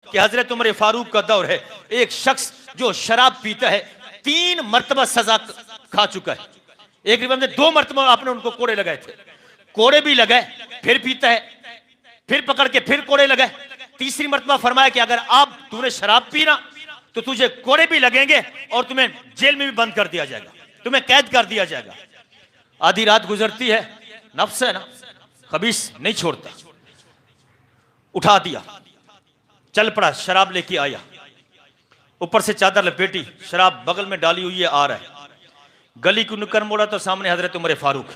कि हजरत उमर फारूक का दौर है, एक शख्स जो शराब पीता है 3 मरतबा सजा खा चुका है। एक रिवायत में 2 मरतबा आपने उनको कोड़े लगाए थे, कोड़े भी लगाए, फिर पीता है, फिर पकड़ के फिर कोड़े लगाए। तीसरी मरतबा फरमाया कि अगर आप तूने शराब पीना तो तुझे कोड़े भी लगेंगे और तुम्हें जेल में भी बंद कर दिया जाएगा, तुम्हें कैद कर दिया जाएगा। आधी रात गुजरती है, नफ्स है ना, खबीस नहीं छोड़ता, उठा दिया, चल पड़ा, शराब लेके आया, ऊपर से चादर लपेटी, शराब बगल में डाली हुई है, आ रहा है, गली को नुक्कड़ मोड़ा तो सामने हजरत उमर फारूक।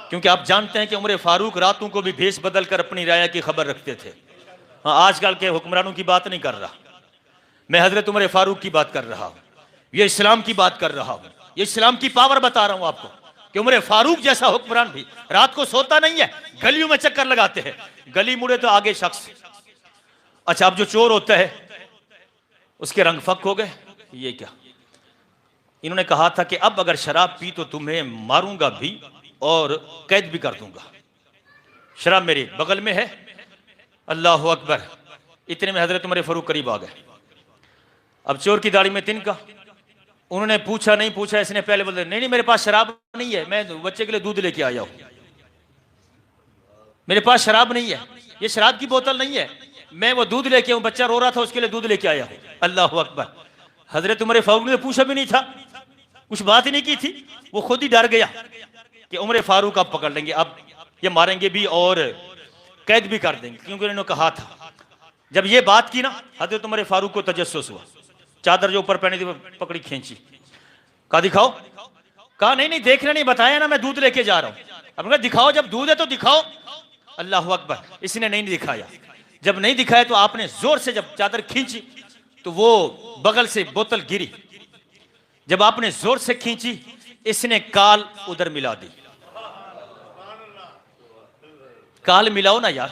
क्योंकि आप जानते हैं कि उमर फारूक रातों को भी भेष बदल कर अपनी राय की खबर रखते थे। हाँ, आजकल के हुक्मरानों की बात नहीं कर रहा मैं, हजरत उमर फारूक की बात कर रहा हूं, ये इस्लाम की बात कर रहा हूं, ये इस्लाम की पावर बता रहा हूं आपको कि उमर फारूक जैसा हुक्मरान भी रात को सोता नहीं है, गलियों में चक्कर लगाते हैं, गली मुड़े तो आगे शख्स। अच्छा, अब जो चोर होता है उसके रंग फक हो गए, ये क्या, इन्होंने कहा था कि अब अगर शराब पी तो तुम्हें मारूंगा भी और कैद भी कर दूंगा। शराब मेरे बगल में है, अल्लाह अकबर। इतने में हजरत उमर फारूक करीब आ गए। अब चोर की दाढ़ी में तिनका, उन्होंने पूछा नहीं पूछा, इसने पहले बोले नहीं नहीं मेरे पास शराब नहीं है, मैं बच्चे के लिए दूध लेके आया हूं, मेरे पास शराब नहीं है, ये शराब की बोतल नहीं है, मैं वो दूध लेके आऊं, बच्चा रो रहा था उसके लिए दूध लेके आया हूं। अल्लाह अकबर। हजरत उमर फारूक ने पूछा भी नहीं था, कुछ बात ही नहीं की थी, वो खुद ही डर गया कि उमर फारूक आप पकड़ लेंगे, अब ये मारेंगे भी और कैद भी कर देंगे, क्योंकि उन्होंने कहा था। जब ये बात की ना, हजरत उमर फारूक को तजस्सुस हुआ, चादर जो ऊपर पहनी थी पकड़ी, खींची, कहा दिखाओ, कहा नहीं नहीं देखना नहीं, बताया ना मैं दूध लेके जा रहा हूं। अब कहा दिखाओ, जब दूध है तो दिखाओ। अल्लाह अकबर। इसने नहीं दिखाया, जब नहीं दिखाया तो आपने जोर से जब चादर खींची तो वो बगल से बोतल गिरी, जब आपने जोर से खींची इसने काल उधर मिला दी। काल मिलाओ ना यार,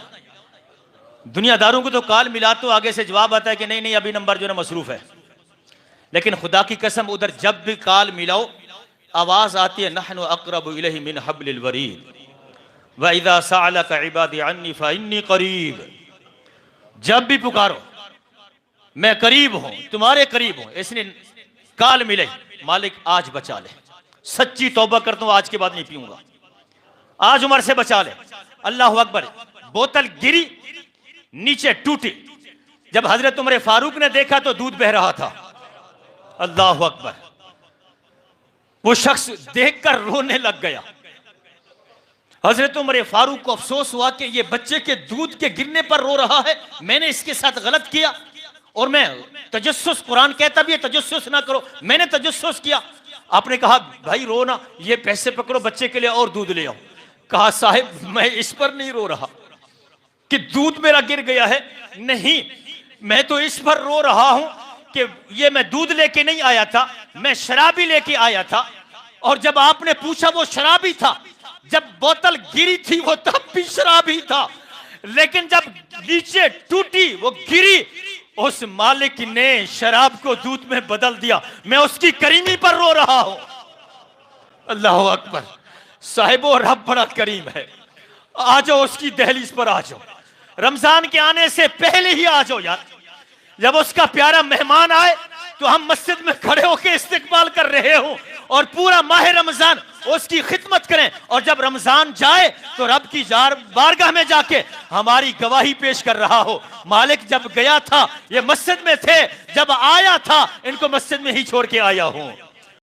दुनियादारों को तो काल मिला तो आगे से जवाब आता है कि नहीं नहीं अभी नंबर जो है मसरूफ है, लेकिन खुदा की कसम उधर जब भी काल मिलाओ आवाज आती है नहनु अक़रबु इलैहि मिन हब्लिल वरीद व इज़ा सअलका इबादी अन्नी फ़इन्नी क़रीब। जब भी पुकारो मैं करीब हूं, तुम्हारे करीब हूं। इसने काल मिले, मालिक आज बचा ले, सच्ची तौबा करता हूं, आज के बाद नहीं पीऊंगा, आज उमर से बचा ले। अल्लाह अकबर। बोतल गिरी, नीचे टूटी, जब हजरत उमर फारूक ने देखा तो दूध बह रहा था। अल्लाह अकबर। वो शख्स देखकर रोने लग गया। हजरत उमर फारूक को अफसोस हुआ कि ये बच्चे के दूध के गिरने पर रो रहा है, मैंने इसके साथ गलत किया, और मैं तजस्सुस, कुरान कहता भी है तजस्सुस ना करो, मैंने तजस्सुस किया। आपने कहा भाई रो ना, ये पैसे पकड़ो बच्चे के लिए और दूध ले आओ। कहा साहिब मैं इस पर नहीं रो रहा कि दूध मेरा गिर गया है, नहीं, मैं तो इस पर रो रहा हूं कि ये मैं दूध लेके नहीं आया था, मैं शराबी लेके आया था, और जब आपने पूछा वो शराबी था, जब बोतल गिरी थी वो तब भी शराबी था, लेकिन जब नीचे टूटी वो गिरी, उस मालिक ने शराब को दूध में बदल दिया, मैं उसकी करीमी पर रो रहा हूं। अल्लाह अकबर। साहिबो रब बड़ा करीम है, आ जाओ उसकी दहलीज पर, आ जाओ, रमजान के आने से पहले ही आ जाओ यार। जब उसका प्यारा मेहमान आए तो हम मस्जिद में खड़े होकर इस्तिकबाल कर रहे हो और पूरा माह रमजान उसकी खिदमत करें, और जब रमजान जाए तो रब की बारगाह में जाके हमारी गवाही पेश कर रहा हो, मालिक जब गया था ये मस्जिद में थे, जब आया था इनको मस्जिद में ही छोड़ के आया हूं।